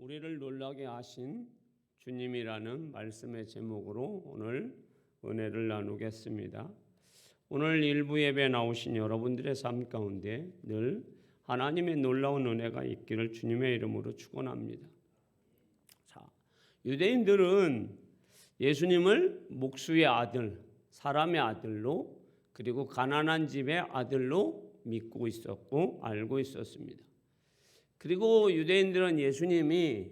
우리를 놀라게 하신 주님이라는 말씀의 제목으로 오늘 은혜를 나누겠습니다. 오늘 일부 예배 나오신 여러분들의 삶 가운데 늘 하나님의 놀라운 은혜가 있기를 주님의 이름으로 축원합니다. 자, 유대인들은 예수님을 목수의 아들, 사람의 아들로 그리고 가난한 집의 아들로 믿고 있었고 알고 있었습니다. 그리고 유대인들은 예수님이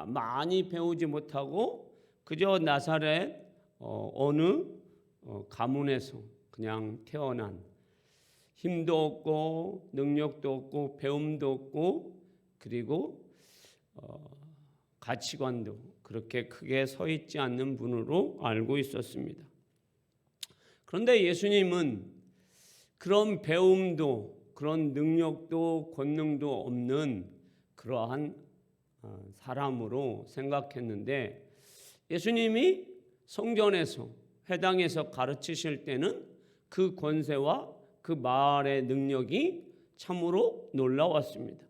많이 배우지 못하고 그저 나사렛 어느 가문에서 그냥 태어난 힘도 없고 능력도 없고 배움도 없고 그리고 가치관도 그렇게 크게 서 있지 않는 분으로 알고 있었습니다. 그런데 예수님은 그런 배움도 그런 능력도 권능도 없는 그러한 사람으로 생각했는데 예수님이 성전에서 회당에서 가르치실 때는 그 권세와 그 말의 능력이 참으로 놀라웠습니다.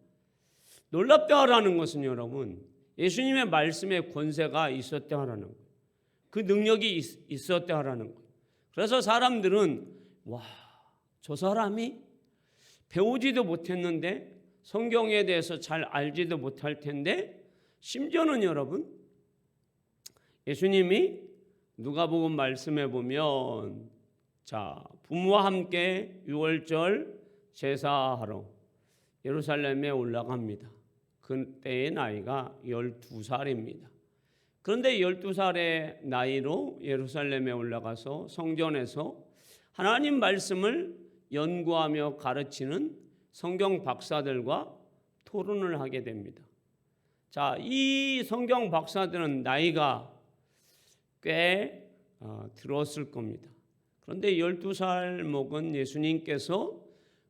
놀랍다라는 것은 여러분 예수님의 말씀에 권세가 있었다라는 거예요. 그 능력이 있었다라는 거예요. 그래서 사람들은 와, 저 사람이 배우지도 못했는데 성경에 대해서 잘 알지도 못할 텐데 심지어는 여러분 예수님이 누가복음 말씀해 보면 부모와 함께 유월절 제사하러 예루살렘에 올라갑니다. 그때의 나이가 12살입니다. 그런데 12살의 나이로 예루살렘에 올라가서 성전에서 하나님 말씀을 연구하며 가르치는 성경 박사들과 토론을 하게 됩니다. 이 성경 박사들은 나이가 꽤 들었을 겁니다. 그런데 12살 먹은 예수님께서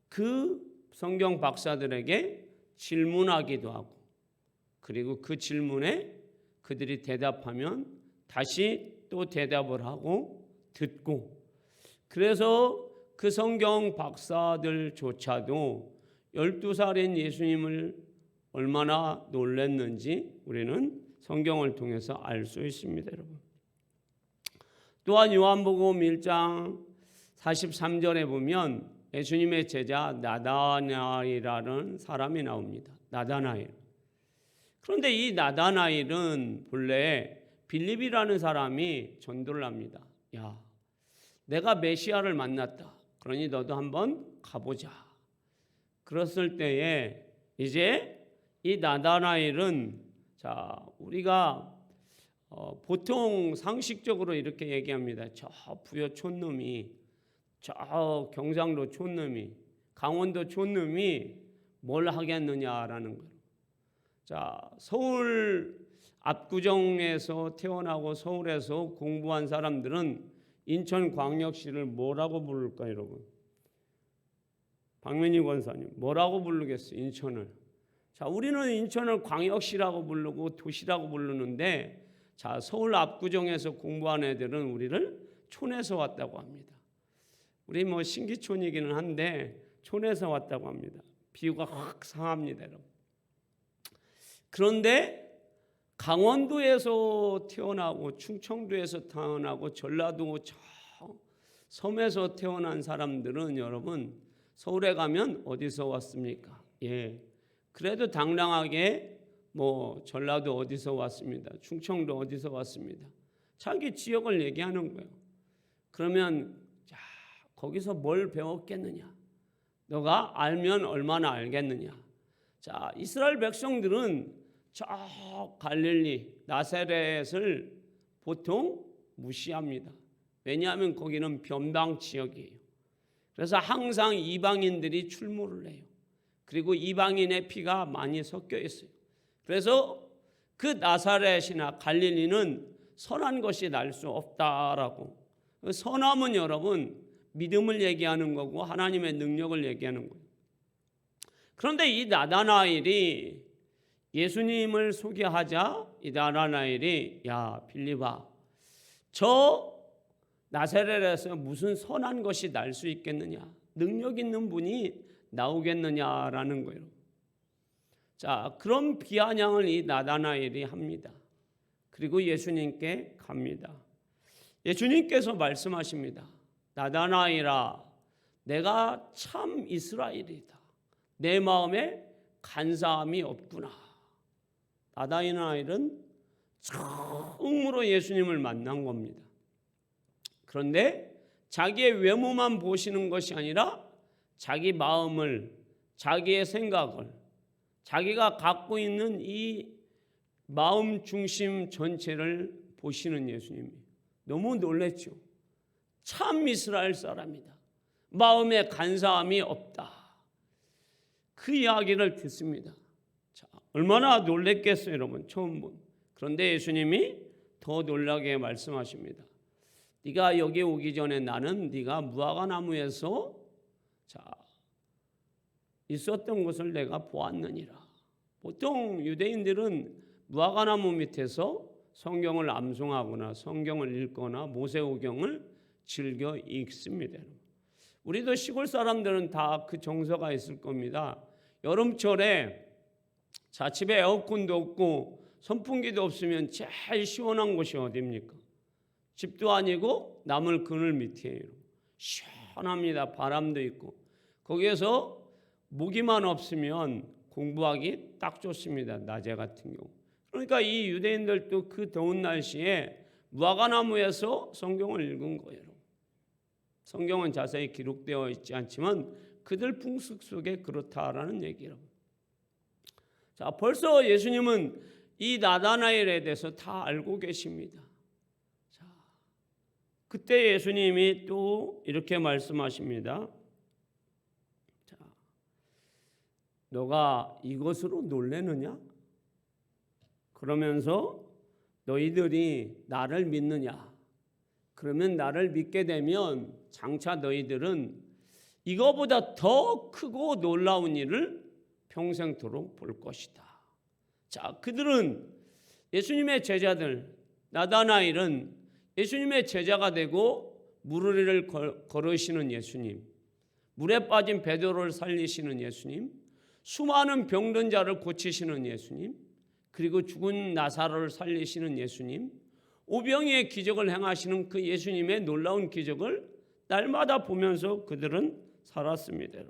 그 성경 박사들에게 질문하기도 하고 그리고 그 질문에 그들이 대답하면 다시 또 대답을 하고 듣고 그래서 그 성경 박사들조차도 12살인 예수님을 얼마나 놀랐는지 우리는 성경을 통해서 알 수 있습니다, 여러분. 또한 요한복음 1장 43절에 보면 예수님의 제자 나다나엘이라는 사람이 나옵니다. 나다나엘. 그런데 이 나다나엘은 본래 빌립이라는 사람이 전도를 합니다. 야, 내가 메시아를 만났다. 그러니 너도 한번 가보자. 그랬을 때에 이제 이 나다나엘은 우리가 보통 상식적으로 이렇게 얘기합니다. 저 부여 촌놈이 저 경상도 촌놈이 강원도 촌놈이 뭘 하겠느냐라는 거예요. 서울 압구정에서 태어나고 서울에서 공부한 사람들은 인천광역시를 뭐라고 부를까 여러분? 박민희 권사님 뭐라고 부르겠어요? 인천을. 우리는 인천을 광역시라고 부르고 도시라고 부르는데 서울 압구정에서 공부한 애들은 우리를 촌에서 왔다고 합니다. 우리 신기촌이기는 한데 촌에서 왔다고 합니다. 비유가 확 상합니다, 여러분. 그런데 강원도에서 태어나고 충청도에서 태어나고 전라도 섬에서 태어난 사람들은 여러분 서울에 가면 어디서 왔습니까? 그래도 당당하게 전라도 어디서 왔습니다. 충청도 어디서 왔습니다. 자기 지역을 얘기하는 거예요. 그러면 거기서 뭘 배웠겠느냐? 너가 알면 얼마나 알겠느냐? 이스라엘 백성들은 저 갈릴리 나사렛을 보통 무시합니다. 왜냐하면 거기는 변방 지역이에요. 그래서 항상 이방인들이 출몰을 해요. 그리고 이방인의 피가 많이 섞여 있어요. 그래서 그 나사렛이나 갈릴리는 선한 것이 날 수 없다라고. 선함은 여러분 믿음을 얘기하는 거고 하나님의 능력을 얘기하는 거예요. 그런데 이 나다나엘이 예수님을 소개하자 이 나다나엘이 야 빌립아 저 나사렛에서 무슨 선한 것이 날 수 있겠느냐 능력 있는 분이 나오겠느냐라는 거예요. 자, 그런 비아냥을 이 나다나엘이 합니다. 그리고 예수님께 갑니다. 예수님께서 말씀하십니다. 나다나엘아, 내가 참 이스라엘이다. 내 마음에 간사함이 없구나. 나다나엘은 처음으로 예수님을 만난 겁니다. 그런데 자기의 외모만 보시는 것이 아니라 자기 마음을, 자기의 생각을, 자기가 갖고 있는 이 마음 중심 전체를 보시는 예수님이 너무 놀랬죠. 참 이스라엘 사람이다. 마음에 간사함이 없다. 그 이야기를 듣습니다. 자, 얼마나 놀랬겠어요, 여러분. 처음 본. 그런데 예수님이 더 놀라게 말씀하십니다. 네가 여기 오기 전에 나는 네가 무화과나무에서 있었던 것을 내가 보았느니라. 보통 유대인들은 무화과나무 밑에서 성경을 암송하거나 성경을 읽거나 모세오경을 즐겨 읽습니다. 우리도 시골 사람들은 다 그 정서가 있을 겁니다. 여름철에 집에 에어컨도 없고 선풍기도 없으면 제일 시원한 곳이 어디입니까? 집도 아니고 나물 그늘 밑이에요. 시원합니다. 바람도 있고. 거기에서 모기만 없으면 공부하기 딱 좋습니다. 낮에 같은 경우. 그러니까 이 유대인들도 그 더운 날씨에 무화과나무에서 성경을 읽은 거예요. 성경은 자세히 기록되어 있지 않지만 그들 풍습 속에 그렇다라는 얘기예요. 자, 벌써 예수님은 이 나다나엘에 대해서 다 알고 계십니다. 자, 그때 예수님이 또 이렇게 말씀하십니다. 자, 너가 이것으로 놀래느냐? 그러면서 너희들이 나를 믿느냐? 그러면 나를 믿게 되면 장차 너희들은 이거보다 더 크고 놀라운 일을 평생토록 볼 것이다. 자, 그들은 예수님의 제자들, 나다나엘은 예수님의 제자가 되고 물 위를 걸으시는 예수님, 물에 빠진 베드로를 살리시는 예수님, 수많은 병든 자를 고치시는 예수님, 그리고 죽은 나사로를 살리시는 예수님, 오병이의 기적을 행하시는 그 예수님의 놀라운 기적을 날마다 보면서 그들은 살았습니다.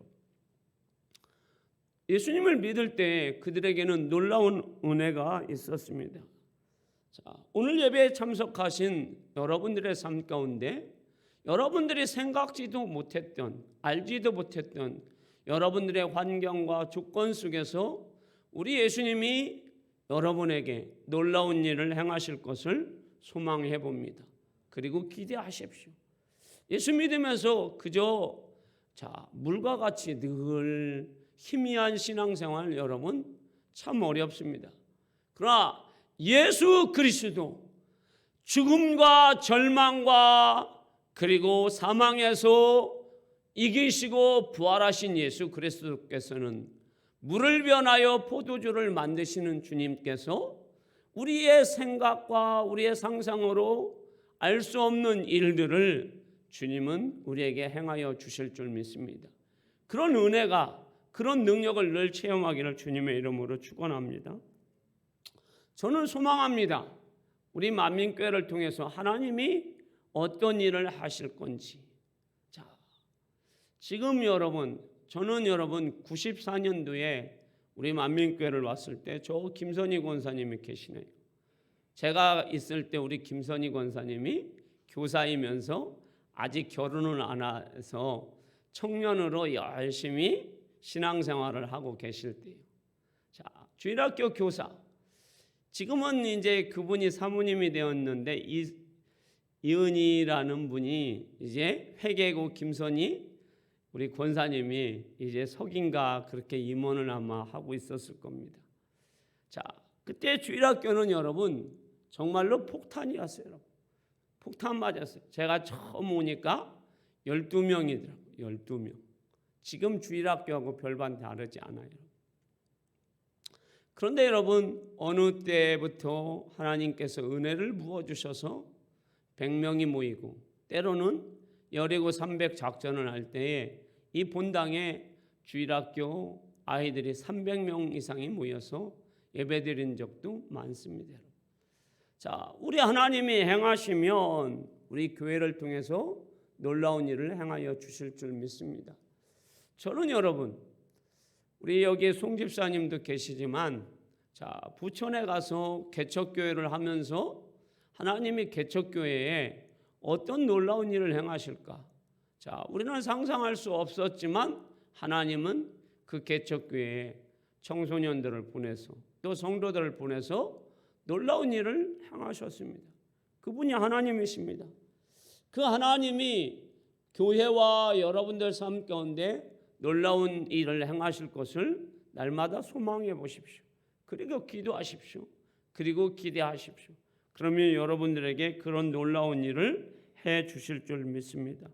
예수님을 믿을 때 그들에게는 놀라운 은혜가 있었습니다. 자, 오늘 예배에 참석하신 여러분들의 삶 가운데 여러분들이 생각지도 못했던, 알지도 못했던 여러분들의 환경과 조건 속에서 우리 예수님이 여러분에게 놀라운 일을 행하실 것을 소망해 봅니다. 그리고 기대하십시오. 예수 믿으면서 그저 물과 같이 늘 희미한 신앙생활 여러분 참 어렵습니다. 그러나 예수 그리스도 죽음과 절망과 그리고 사망에서 이기시고 부활하신 예수 그리스도께서는 물을 변하여 포도주를 만드시는 주님께서 우리의 생각과 우리의 상상으로 알 수 없는 일들을 주님은 우리에게 행하여 주실 줄 믿습니다. 그런 은혜가, 그런 능력을 늘 체험하기를 주님의 이름으로 축원합니다. 저는 소망합니다. 우리 만민교회를 통해서 하나님이 어떤 일을 하실 건지. 자, 지금 저는 94년도에 우리 만민교회를 왔을 때 저 김선희 권사님이 계시네요. 제가 있을 때 우리 김선희 권사님이 교사이면서 아직 결혼을 안 해서 청년으로 열심히 신앙생활을 하고 계실 때요. 자, 주일학교 교사. 지금은 이제 그분이 사모님이 되었는데 이은희라는 분이 이제 회계고 김선희 우리 권사님이 이제 석인가 그렇게 임원을 아마 하고 있었을 겁니다. 자, 그때 주일학교는 여러분 정말로 폭탄이었어요. 폭탄 맞았어요. 제가 처음 오니까 12명이더라고요. 12명. 지금 주일학교하고 별반 다르지 않아요. 그런데 여러분 어느 때부터 하나님께서 은혜를 부어주셔서 100명이 모이고 때로는 여리고 300 작전을 할 때에 이 본당에 주일학교 아이들이 300명 이상이 모여서 예배드린 적도 많습니다. 자, 우리 하나님이 행하시면 우리 교회를 통해서 놀라운 일을 행하여 주실 줄 믿습니다. 저는 여러분, 우리 여기 송 집사님도 계시지만, 자, 부천에 가서 개척교회를 하면서 하나님이 개척교회에 어떤 놀라운 일을 행하실까? 자, 우리는 상상할 수 없었지만 하나님은 그 개척교회에 청소년들을 보내서 또 성도들을 보내서 놀라운 일을 행하셨습니다. 그분이 하나님이십니다. 그 하나님이 교회와 여러분들 삶 가운데 놀라운 일을 행하실 것을 날마다 소망해 보십시오. 그리고 기도하십시오. 그리고 기대하십시오. 그러면 여러분들에게 그런 놀라운 일을 해 주실 줄 믿습니다.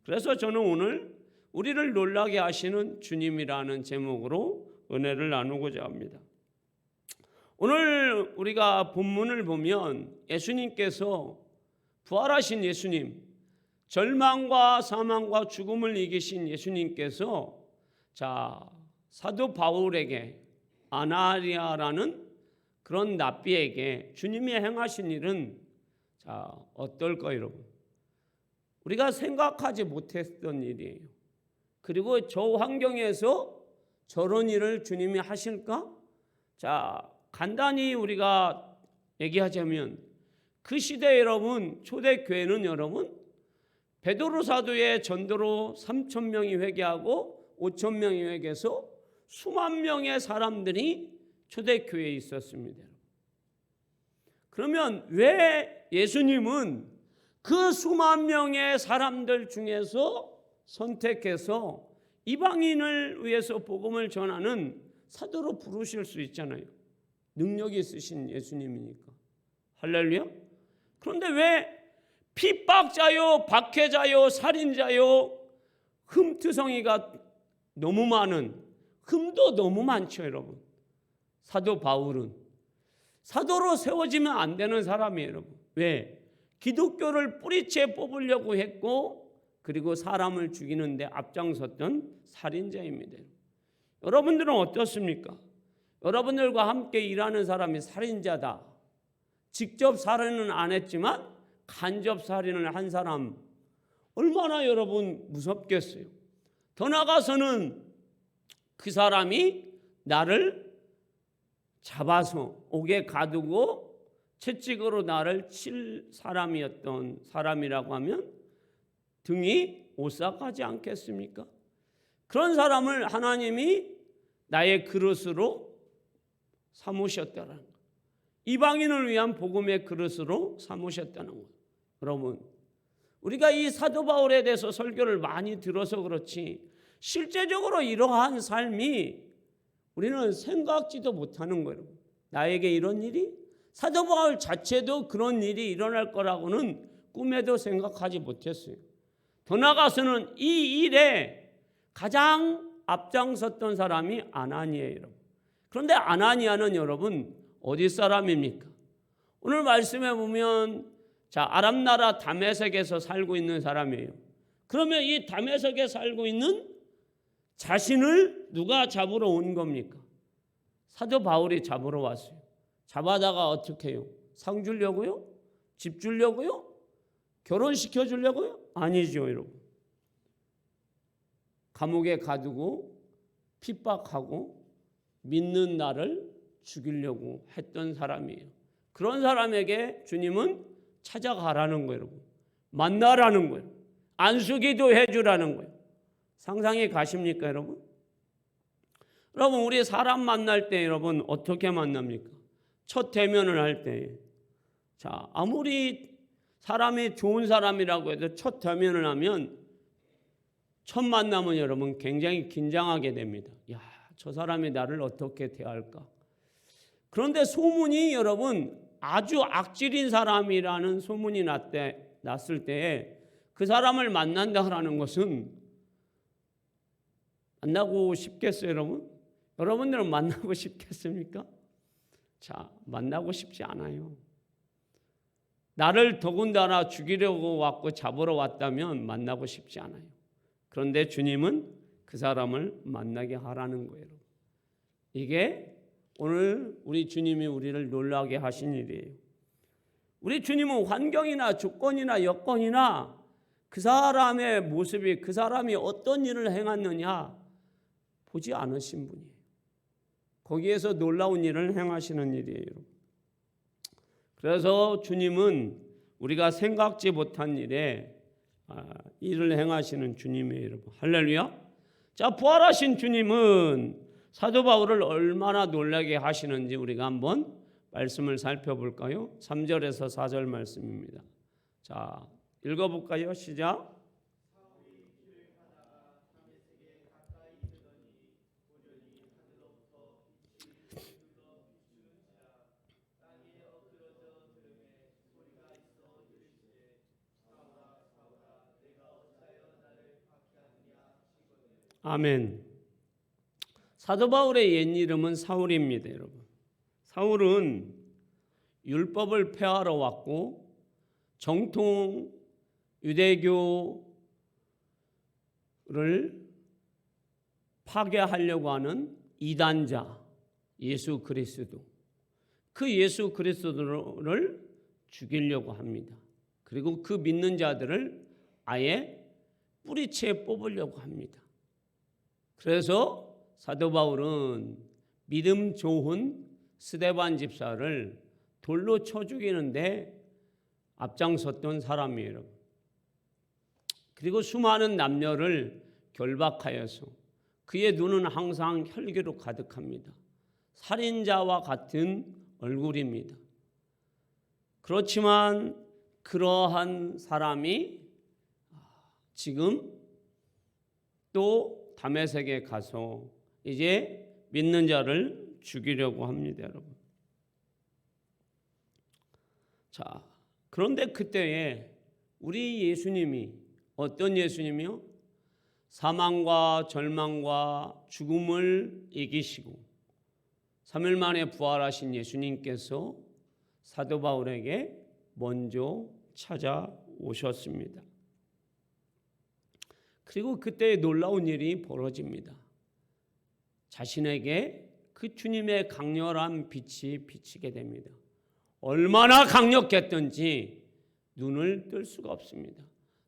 그래서 저는 오늘 우리를 놀라게 하시는 주님이라는 제목으로 은혜를 나누고자 합니다. 오늘 우리가 본문을 보면 예수님께서, 부활하신 예수님, 절망과 사망과 죽음을 이기신 예수님께서, 자, 사도 바울에게, 아나니아라는 그런 납비에게 주님이 행하신 일은, 자, 어떨까요, 여러분? 우리가 생각하지 못했던 일이에요. 그리고 저 환경에서 저런 일을 주님이 하실까? 자, 간단히 우리가 얘기하자면 그 시대 여러분, 초대교회는 여러분, 베드로 사도의 전도로 3,000명이 회개하고 5,000명이 회개해서 수만 명의 사람들이 초대교회에 있었습니다. 그러면 왜 예수님은 그 수만 명의 사람들 중에서 선택해서 이방인을 위해서 복음을 전하는 사도로 부르실 수 있잖아요. 능력이 있으신 예수님이니까. 할렐루야. 그런데 왜 핍박자요, 박해자요, 살인자요, 흠투성이가 너무 많은, 흠도 너무 많죠, 여러분. 사도 바울은 사도로 세워지면 안 되는 사람이에요, 여러분. 왜? 기독교를 뿌리채 뽑으려고 했고, 그리고 사람을 죽이는데 앞장섰던 살인자입니다. 여러분들은 어떻습니까? 여러분들과 함께 일하는 사람이 살인자다. 직접 살인은 안 했지만 간접 살인을 한 사람, 얼마나 여러분 무섭겠어요. 더 나아가서는 그 사람이 나를 잡아서 옥에 가두고 채찍으로 나를 칠 사람이었던 사람이라고 하면 등이 오싹하지 않겠습니까? 그런 사람을 하나님이 나의 그릇으로 삼으셨다는 것, 이방인을 위한 복음의 그릇으로 삼으셨다는 것. 여러분, 우리가 이 사도 바울에 대해서 설교를 많이 들어서 그렇지 실제적으로 이러한 삶이 우리는 생각지도 못하는 거예요. 나에게 이런 일이, 사도 바울 자체도 그런 일이 일어날 거라고는 꿈에도 생각하지 못했어요. 더 나아가서는 이 일에 가장 앞장섰던 사람이 아나니아예요. 그런데 아나니아는 여러분 어디 사람입니까? 오늘 말씀에 보면, 자, 아람 나라 다메섹에서 살고 있는 사람이에요. 그러면 이 다메섹에 살고 있는 자신을 누가 잡으러 온 겁니까? 사도 바울이 잡으러 왔어요. 잡아다가 어떻게 해요? 상 주려고요? 집 주려고요? 결혼시켜 주려고요? 아니죠, 여러분. 감옥에 가두고 핍박하고 믿는 나를 죽이려고 했던 사람이에요. 그런 사람에게 주님은 찾아가라는 거예요, 여러분. 만나라는 거예요. 안수기도 해주라는 거예요. 상상이 가십니까, 여러분? 여러분, 우리 사람 만날 때 여러분 어떻게 만납니까? 첫 대면을 할 때, 자, 아무리 사람이 좋은 사람이라고 해도 첫 대면을 하면, 첫 만남은 여러분 굉장히 긴장하게 됩니다. 야, 저 사람이 나를 어떻게 대할까? 그런데 소문이 여러분 아주 악질인 사람이라는 소문이 났을 때에 그 사람을 만난다라는 것은, 만나고 싶겠어요, 여러분? 여러분들은 만나고 싶겠습니까? 자, 만나고 싶지 않아요. 나를 더군다나 죽이려고 왔고 잡으러 왔다면 만나고 싶지 않아요. 그런데 주님은 그 사람을 만나게 하라는 거예요. 이게 오늘 우리 주님이 우리를 놀라게 하신 일이에요. 우리 주님은 환경이나 조건이나 여건이나 그 사람의 모습이, 그 사람이 어떤 일을 행했느냐 보지 않으신 분이에요. 거기에서 놀라운 일을 행하시는 일이에요. 그래서 주님은 우리가 생각지 못한 일에 일을 행하시는 주님이에요, 여러분. 할렐루야. 자, 부활하신 주님은 사도 바울을 얼마나 놀라게 하시는지 우리가 한번 말씀을 살펴볼까요? 3절에서 4절 말씀입니다. 자, 읽어볼까요? 시작. 아멘. 사도 바울의 옛 이름은 사울입니다, 여러분. 사울은 율법을 폐하러 왔고 정통 유대교를 파괴하려고 하는 이단자 예수 그리스도, 그 예수 그리스도를 죽이려고 합니다. 그리고 그 믿는 자들을 아예 뿌리채 뽑으려고 합니다. 그래서 사도 바울은 믿음 좋은 스데반 집사를 돌로 쳐 죽이는데 앞장섰던 사람이에요. 그리고 수많은 남녀를 결박하여서 그의 눈은 항상 혈기로 가득합니다. 살인자와 같은 얼굴입니다. 그렇지만 그러한 사람이 지금 또 다메섹에 가서 이제 믿는 자를 죽이려고 합니다, 여러분. 자, 그런데 그때에 우리 예수님이 어떤 예수님이요? 사망과 절망과 죽음을 이기시고 3일 만에 부활하신 예수님께서 사도 바울에게 먼저 찾아오셨습니다. 그리고 그때 놀라운 일이 벌어집니다. 자신에게 그 주님의 강렬한 빛이 비치게 됩니다. 얼마나 강력했던지 눈을 뜰 수가 없습니다.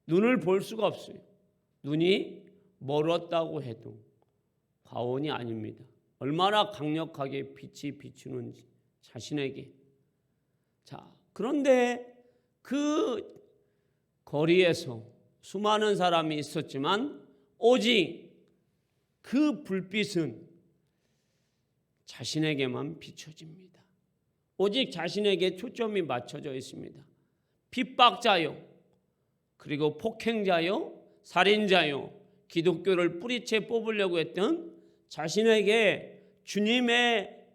눈을 볼 수가 없어요. 눈이 멀었다고 해도 과언이 아닙니다. 얼마나 강력하게 빛이 비추는지 자신에게. 자, 그런데 그 거리에서 수많은 사람이 있었지만 오직 그 불빛은 자신에게만 비춰집니다. 오직 자신에게 초점이 맞춰져 있습니다. 핍박자요, 그리고 폭행자요, 살인자요, 기독교를 뿌리채 뽑으려고 했던 자신에게 주님의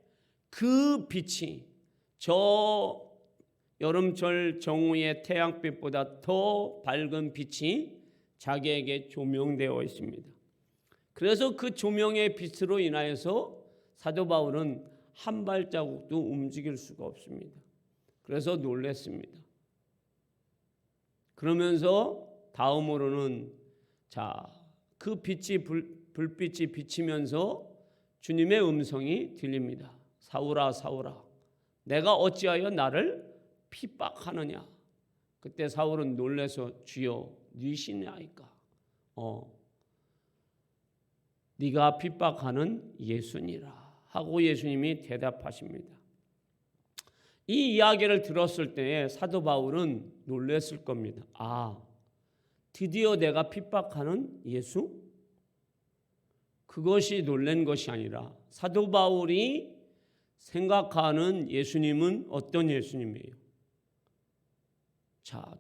그 빛이 저 여름철 정오의 태양빛보다 더 밝은 빛이 자기에게 조명되어 있습니다. 그래서 그 조명의 빛으로 인하여서 사도 바울은 한 발자국도 움직일 수가 없습니다. 그래서 놀랐습니다. 그러면서 다음으로는 그 빛이 불빛이 비치면서 주님의 음성이 들립니다. 사울아 사울아 내가 어찌하여 나를 핍박하느냐. 그때 사울은 놀라서 주여 니시냐이까. 네가 핍박하는 예수니라 하고 예수님이 대답하십니다. 이 이야기를 들었을 때에 사도 바울은 놀랐을 겁니다. 드디어 내가 핍박하는 예수? 그것이 놀란 것이 아니라 사도 바울이 생각하는 예수님은 어떤 예수님이에요?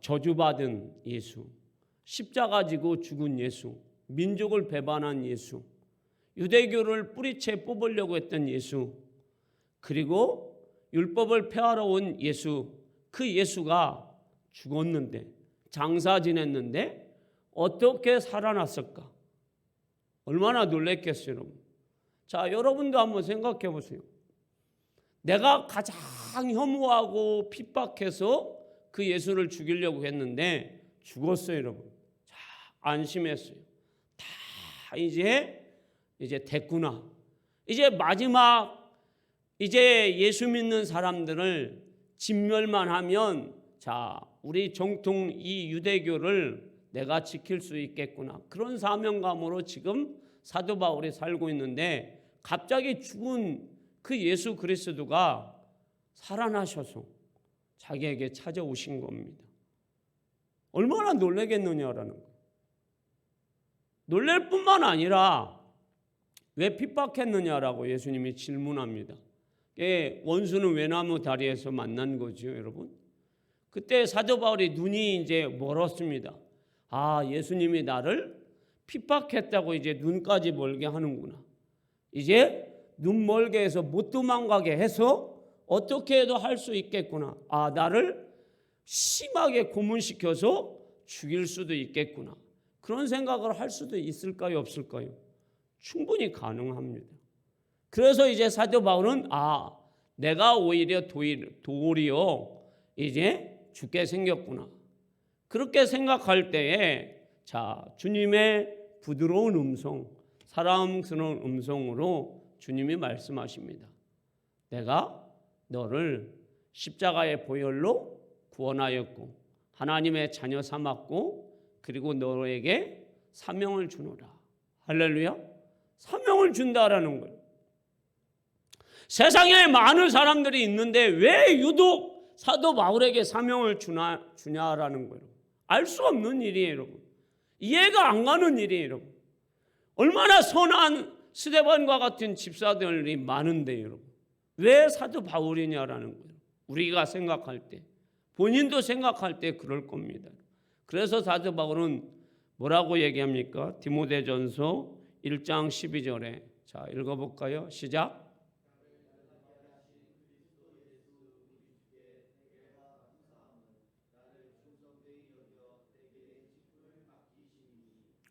저주받은 예수, 십자가 지고 죽은 예수, 민족을 배반한 예수, 유대교를 뿌리채 뽑으려고 했던 예수, 그리고 율법을 폐하러 온 예수, 그 예수가 죽었는데 장사 지냈는데 어떻게 살아났을까? 얼마나 놀랬겠어요, 여러분. 여러분도 한번 생각해 보세요. 내가 가장 혐오하고 핍박해서 그 예수를 죽이려고 했는데 죽었어요, 여러분. 안심했어요. 다 이제 됐구나. 이제 마지막 이제 예수 믿는 사람들을 진멸만 하면 자, 우리 정통 이 유대교를 내가 지킬 수 있겠구나. 그런 사명감으로 지금 사도 바울이 살고 있는데 갑자기 죽은 그 예수 그리스도가 살아나셔서 자기에게 찾아오신 겁니다. 얼마나 놀라겠느냐라는 거예요. 놀랄 뿐만 아니라 왜 핍박했느냐라고 예수님이 질문합니다. 원수는 외나무 다리에서 만난 거죠, 여러분. 그때 사도 바울이 눈이 이제 멀었습니다. 아, 예수님이 나를 핍박했다고 이제 눈까지 멀게 하는구나. 이제 눈 멀게 해서 못 도망가게 해서 어떻게 해도 할 수 있겠구나. 아, 나를 심하게 고문시켜서 죽일 수도 있겠구나. 그런 생각을 할 수도 있을까요, 없을까요? 충분히 가능합니다. 그래서 이제 사도 바울은 아, 내가 오히려 도리어 이제 죽게 생겼구나. 그렇게 생각할 때에 자, 주님의 부드러운 음성, 사랑스러운 음성으로 주님이 말씀하십니다. 내가 너를 십자가의 보혈로 구원하였고 하나님의 자녀 삼았고 그리고 너에게 사명을 주노라. 할렐루야. 사명을 준다라는 거예요. 세상에 많은 사람들이 있는데 왜 유독 사도 바울에게 사명을 주냐라는 거예요. 알 수 없는 일이에요, 여러분. 이해가 안 가는 일이에요, 여러분. 얼마나 선한 스데반과 같은 집사들이 많은데 여러분. 왜 사도 바울이냐라는 거예요. 우리가 생각할 때, 본인도 생각할 때 그럴 겁니다. 그래서 사도 바울은 뭐라고 얘기합니까? 디모데전서 1장 12절에 자, 읽어볼까요? 시작.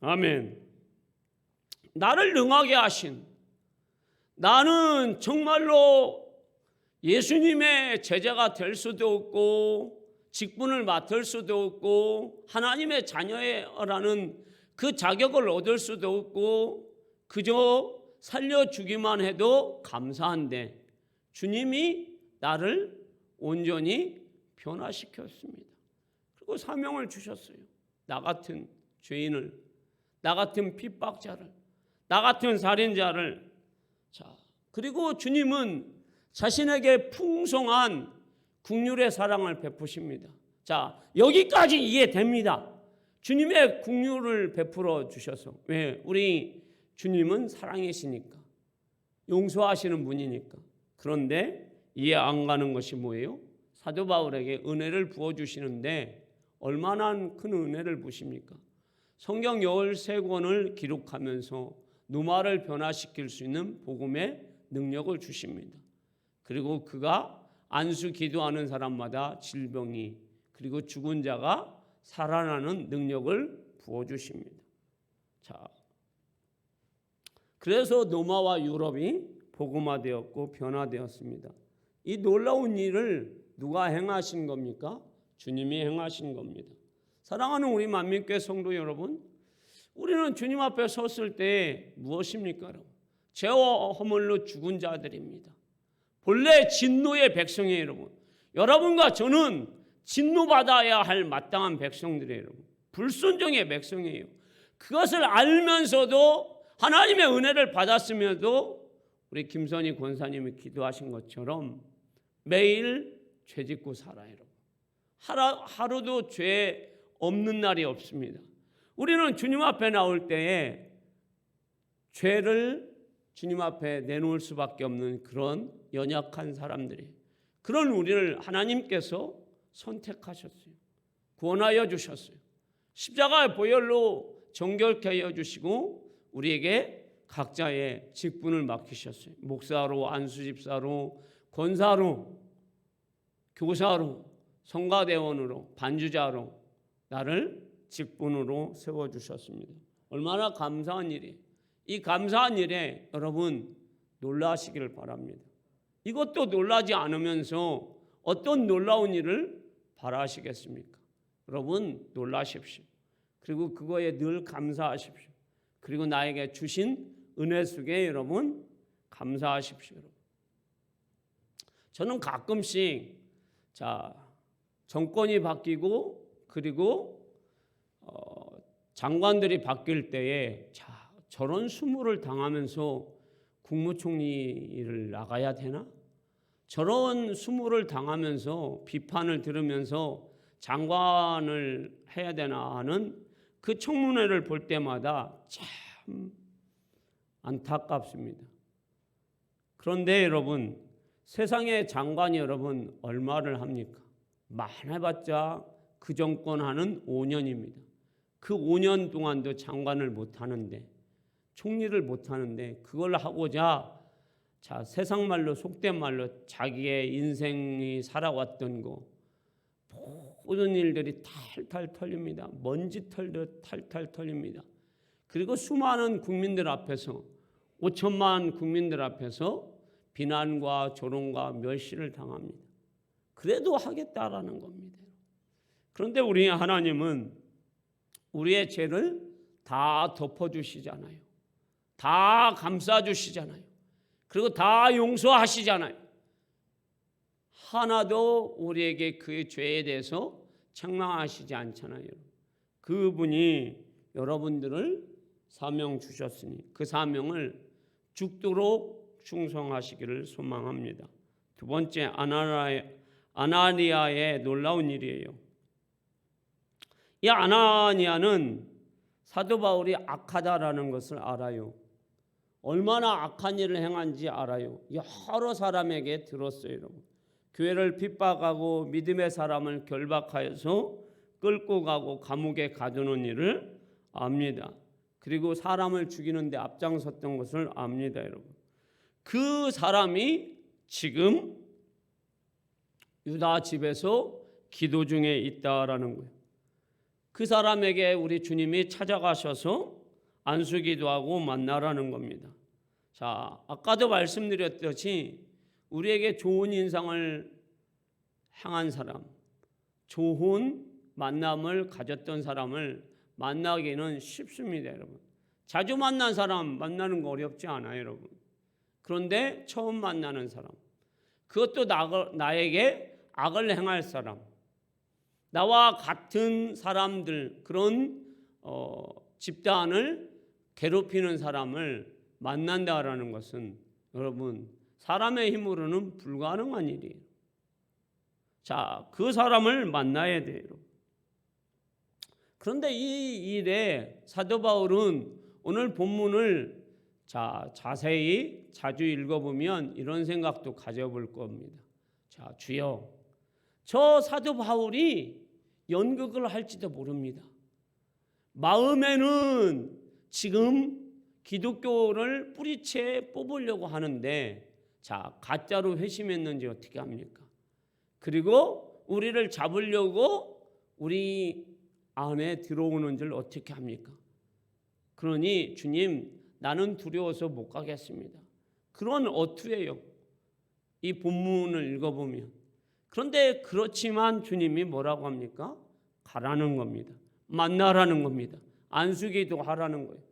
아멘. 나를 능하게 하신, 나는 정말로 예수님의 제자가 될 수도 없고 직분을 맡을 수도 없고 하나님의 자녀라는 그 자격을 얻을 수도 없고 그저 살려주기만 해도 감사한데 주님이 나를 온전히 변화시켰습니다. 그리고 사명을 주셨어요. 나 같은 죄인을, 나 같은 핍박자를, 나 같은 살인자를. 자, 그리고 주님은 자신에게 풍성한 긍휼의 사랑을 베푸십니다. 자, 여기까지 이해됩니다. 주님의 긍휼을 베풀어 주셔서. 왜? 우리 주님은 사랑이시니까, 용서하시는 분이니까. 그런데 이해 안 가는 것이 뭐예요? 사도 바울에게 은혜를 부어주시는데 얼마나 큰 은혜를 부십니까? 성경 13권을 기록하면서 노마를 변화시킬 수 있는 복음의 능력을 주십니다. 그리고 그가 안수 기도하는 사람마다 질병이 그리고 죽은 자가 살아나는 능력을 부어주십니다. 자, 그래서 노마와 유럽이 복음화되었고 변화되었습니다. 이 놀라운 일을 누가 행하신 겁니까? 주님이 행하신 겁니다. 사랑하는 우리 만민교회 성도 여러분, 우리는 주님 앞에 섰을 때 무엇입니까? 여러분? 죄와 허물로 죽은 자들입니다. 본래 진노의 백성이에요, 여러분. 여러분과 저는 진노받아야 할 마땅한 백성들이에요, 여러분. 불순종의 백성이에요. 그것을 알면서도 하나님의 은혜를 받았으면도 우리 김선희 권사님이 기도하신 것처럼 매일 죄 짓고 살아요, 여러분. 하루도 죄 없는 날이 없습니다. 우리는 주님 앞에 나올 때에 죄를 주님 앞에 내놓을 수밖에 없는 그런 연약한 사람들이, 그런 우리를 하나님께서 선택하셨어요. 구원하여 주셨어요. 십자가의 보혈로 정결케 하여 주시고 우리에게 각자의 직분을 맡기셨어요. 목사로, 안수집사로, 권사로, 교사로, 성가대원으로, 반주자로 나를 직분으로 세워주셨습니다. 얼마나 감사한 일이에요. 이 감사한 일에 여러분 놀라시기를 바랍니다. 이것도 놀라지 않으면서 어떤 놀라운 일을 바라시겠습니까? 여러분 놀라십시오. 그리고 그거에 늘 감사하십시오. 그리고 나에게 주신 은혜 속에 여러분 감사하십시오. 저는 가끔씩 정권이 바뀌고 그리고 장관들이 바뀔 때에 저런 수모를 당하면서 국무총리를 나가야 되나? 저런 수모를 당하면서 비판을 들으면서 장관을 해야 되나 하는 그 청문회를 볼 때마다 참 안타깝습니다. 그런데 여러분, 세상의 장관이 여러분 얼마를 합니까? 많아봤자 그 정권 하는 5년입니다. 그 5년 동안도 장관을 못하는데, 총리를 못하는데, 그걸 하고자 세상 말로 속된 말로 자기의 인생이 살아왔던 거 모든 일들이 탈탈 털립니다. 먼지 털듯 탈탈 털립니다. 그리고 수많은 국민들 앞에서 5천만 국민들 앞에서 비난과 조롱과 멸시를 당합니다. 그래도 하겠다라는 겁니다. 그런데 우리 하나님은 우리의 죄를 다 덮어주시잖아요. 다 감싸주시잖아요. 그리고 다 용서하시잖아요. 하나도 우리에게 그 죄에 대해서 책망하시지 않잖아요. 그분이 여러분들을 사명 주셨으니 그 사명을 죽도록 충성하시기를 소망합니다. 두 번째, 아나니아의 놀라운 일이에요. 이 아나니아는 사도 바울이 악하다라는 것을 알아요. 얼마나 악한 일을 행한지 알아요. 여러 사람에게 들었어요, 여러분. 교회를 핍박하고 믿음의 사람을 결박하여서 끌고 가고 감옥에 가두는 일을 압니다. 그리고 사람을 죽이는 데 앞장섰던 것을 압니다, 여러분. 그 사람이 지금 유다 집에서 기도 중에 있다라는 거예요. 그 사람에게 우리 주님이 찾아가셔서 안수기도하고 만나라는 겁니다. 아까도 말씀드렸듯이 우리에게 좋은 인상을 향한 사람, 좋은 만남을 가졌던 사람을 만나기는 쉽습니다, 여러분. 자주 만난 사람 만나는 거 어렵지 않아요, 여러분. 그런데 처음 만나는 사람, 그것도 나에게 악을 행할 사람, 나와 같은 사람들, 그런 집단을 괴롭히는 사람을 만난다라는 것은 여러분 사람의 힘으로는 불가능한 일이에요. 그 사람을 만나야 돼요. 그런데 이 일에 사도 바울은 오늘 본문을 자세히 자주 읽어보면 이런 생각도 가져볼 겁니다. 주여, 저 사도 바울이 연극을 할지도 모릅니다. 마음에는 지금 기독교를 뿌리채 뽑으려고 하는데 가짜로 회심했는지 어떻게 합니까? 그리고 우리를 잡으려고 우리 안에 들어오는 줄 어떻게 합니까? 그러니 주님, 나는 두려워서 못 가겠습니다. 그런 어투예요. 이 본문을 읽어보면. 그런데 그렇지만 주님이 뭐라고 합니까? 가라는 겁니다. 만나라는 겁니다. 안수기도 하라는 거예요.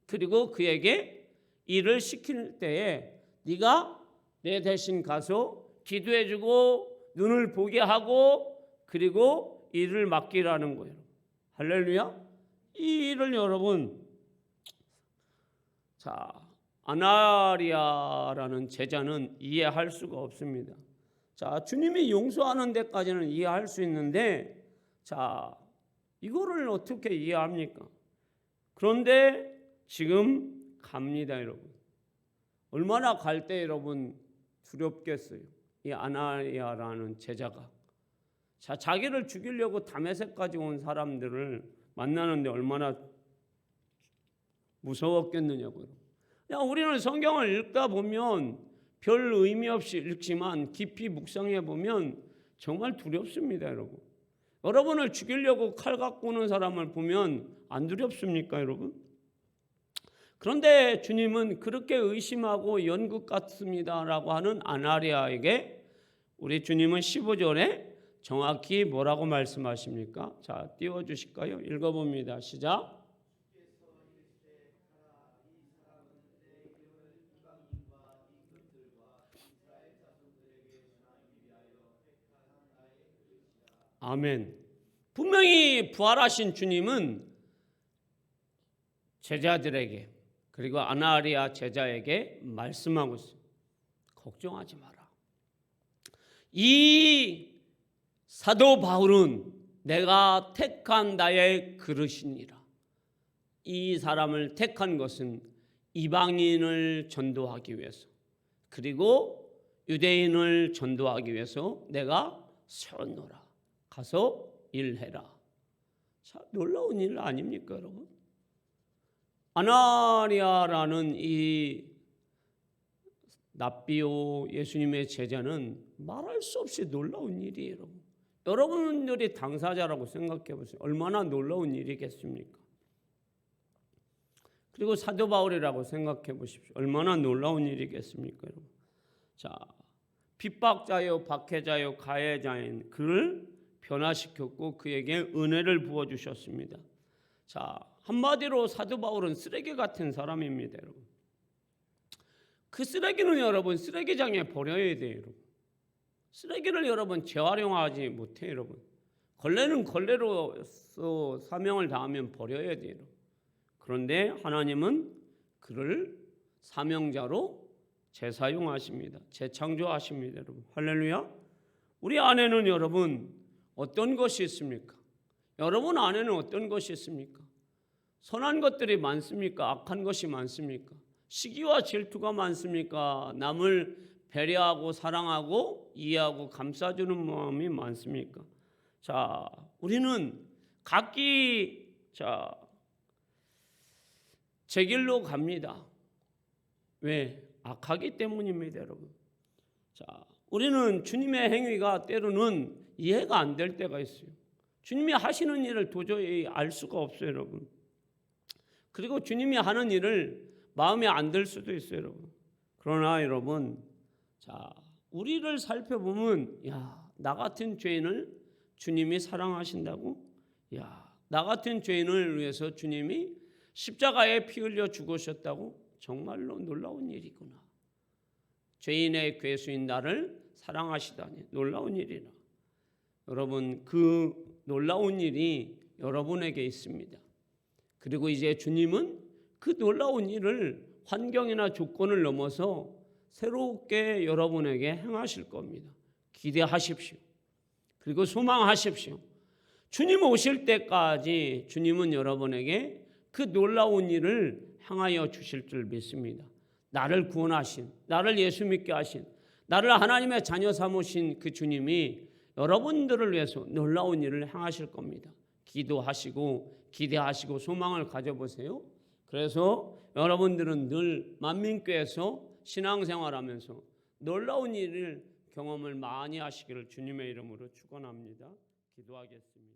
그리고 그에게 일을 시킬 때에 네가 내 대신 가서 기도해주고 눈을 보게 하고 그리고 일을 맡기라는 거예요. 할렐루야. 이 일을 여러분 아나리아라는 제자는 이해할 수가 없습니다. 주님이 용서하는 데까지는 이해할 수 있는데 이거를 어떻게 이해합니까? 그런데 지금 갑니다, 여러분. 얼마나 갈 때 여러분 두렵겠어요. 이 아나니아라는 제자가 자기를 죽이려고 다메섹까지 온 사람들을 만나는데 얼마나 무서웠겠느냐고요. 우리는 성경을 읽다 보면 별 의미 없이 읽지만 깊이 묵상해 보면 정말 두렵습니다, 여러분. 여러분을 죽이려고 칼 갖고 오는 사람을 보면 안 두렵습니까, 여러분? 그런데 주님은 그렇게 의심하고 연극 같습니다라고 하는 아나리아에게 우리 주님은 15절에 정확히 뭐라고 말씀하십니까? 띄워주실까요? 읽어봅니다. 시작. 아멘. 분명히 부활하신 주님은 제자들에게 그리고 아나니아 제자에게 말씀하고 있어요. 걱정하지 마라. 이 사도 바울은 내가 택한 나의 그릇이니라. 이 사람을 택한 것은 이방인을 전도하기 위해서 그리고 유대인을 전도하기 위해서 내가 세웠노라. 가서 일해라. 자, 놀라운 일 아닙니까, 여러분? 아나니아라는 이 납비오 예수님의 제자는 말할 수 없이 놀라운 일이에요, 여러분. 여러분들이 당사자라고 생각해 보세요. 얼마나 놀라운 일이겠습니까? 그리고 사도 바울이라고 생각해 보십시오. 얼마나 놀라운 일이겠습니까, 여러분? 자, 핍박자요, 박해자요, 가해자인 그를 변화시켰고 그에게 은혜를 부어 주셨습니다. 자, 한마디로 사도 바울은 쓰레기 같은 사람입니다, 여러분. 그 쓰레기는 여러분 쓰레기장에 버려야 돼요, 여러분. 쓰레기를 여러분 재활용하지 못해요, 여러분. 걸레는 걸레로서 사명을 다하면 버려야 돼요, 여러분. 그런데 하나님은 그를 사명자로 재사용하십니다. 재창조하십니다, 여러분. 할렐루야. 우리 안에는 여러분 어떤 것이 있습니까? 여러분 안에는 어떤 것이 있습니까? 선한 것들이 많습니까? 악한 것이 많습니까? 시기와 질투가 많습니까? 남을 배려하고 사랑하고 이해하고 감싸주는 마음이 많습니까? 자, 우리는 각기 제 길로 갑니다. 왜? 악하기 때문입니다, 여러분. 자, 우리는 주님의 행위가 때로는 이해가 안 될 때가 있어요. 주님이 하시는 일을 도저히 알 수가 없어요, 여러분. 그리고 주님이 하는 일을 마음에 안 들 수도 있어요, 여러분. 그러나 여러분, 자, 우리를 살펴보면, 나 같은 죄인을 주님이 사랑하신다고? 나 같은 죄인을 위해서 주님이 십자가에 피 흘려 죽으셨다고? 정말로 놀라운 일이구나. 죄인의 괴수인 나를 사랑하시다니 놀라운 일이라. 여러분, 그 놀라운 일이 여러분에게 있습니다. 그리고 이제 주님은 그 놀라운 일을 환경이나 조건을 넘어서 새롭게 여러분에게 행하실 겁니다. 기대하십시오. 그리고 소망하십시오. 주님 오실 때까지 주님은 여러분에게 그 놀라운 일을 행하여 주실 줄 믿습니다. 나를 구원하신, 나를 예수 믿게 하신, 나를 하나님의 자녀 삼으신 그 주님이 여러분들을 위해서 놀라운 일을 행하실 겁니다. 기도하시고 기대하시고 소망을 가져보세요. 그래서 여러분들은 늘 만민교회에서 신앙생활하면서 놀라운 일을 경험을 많이 하시기를 주님의 이름으로 축원합니다. 기도하겠습니다.